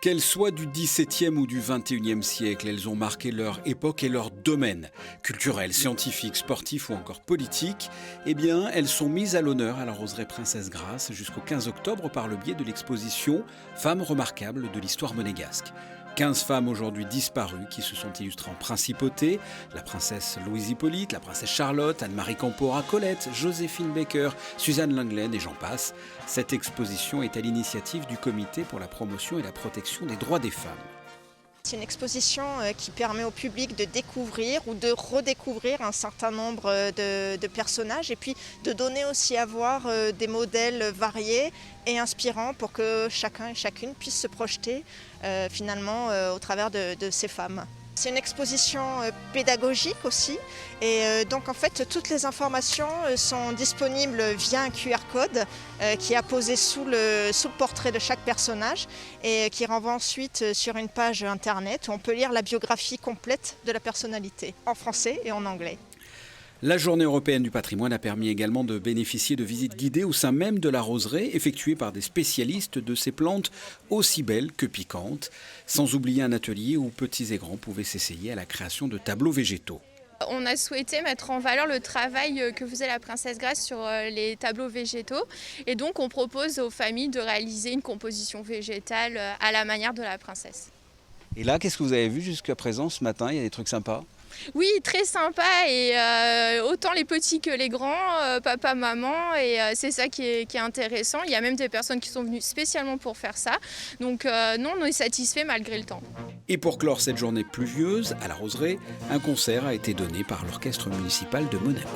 Qu'elles soient du XVIIe ou du XXIe siècle, elles ont marqué leur époque et leur domaine. Culturel, scientifique, sportif ou encore politique, eh bien, elles sont mises à l'honneur à la Roseraie Princesse Grace jusqu'au 15 octobre par le biais de l'exposition Femmes remarquables de l'histoire monégasque. 15 femmes aujourd'hui disparues qui se sont illustrées en principauté, la princesse Louise Hippolyte, la princesse Charlotte, Anne-Marie Campora, Colette, Joséphine Baker, Suzanne Lenglen et j'en passe. Cette exposition est à l'initiative du Comité pour la promotion et la protection des droits des femmes. C'est une exposition qui permet au public de découvrir ou de redécouvrir un certain nombre de personnages et puis de donner aussi à voir des modèles variés et inspirants pour que chacun et chacune puisse se projeter finalement au travers de ces femmes. C'est une exposition pédagogique aussi et donc en fait toutes les informations sont disponibles via un QR code qui est apposé sous le portrait de chaque personnage et qui renvoie ensuite sur une page internet où on peut lire la biographie complète de la personnalité en français et en anglais. La Journée européenne du patrimoine a permis également de bénéficier de visites guidées au sein même de la roseraie, effectuées par des spécialistes de ces plantes aussi belles que piquantes, sans oublier un atelier où petits et grands pouvaient s'essayer à la création de tableaux végétaux. On a souhaité mettre en valeur le travail que faisait la princesse Grace sur les tableaux végétaux et donc on propose aux familles de réaliser une composition végétale à la manière de la princesse. Et là, qu'est-ce que vous avez vu jusqu'à présent ce matin? Il y a des trucs sympas? Oui, très sympa et autant les petits que les grands, papa, maman et c'est ça qui est intéressant. Il y a même des personnes qui sont venues spécialement pour faire ça. Donc non, on est satisfait malgré le temps. Et pour clore cette journée pluvieuse, à la roseraie, un concert a été donné par l'orchestre municipal de Monaco.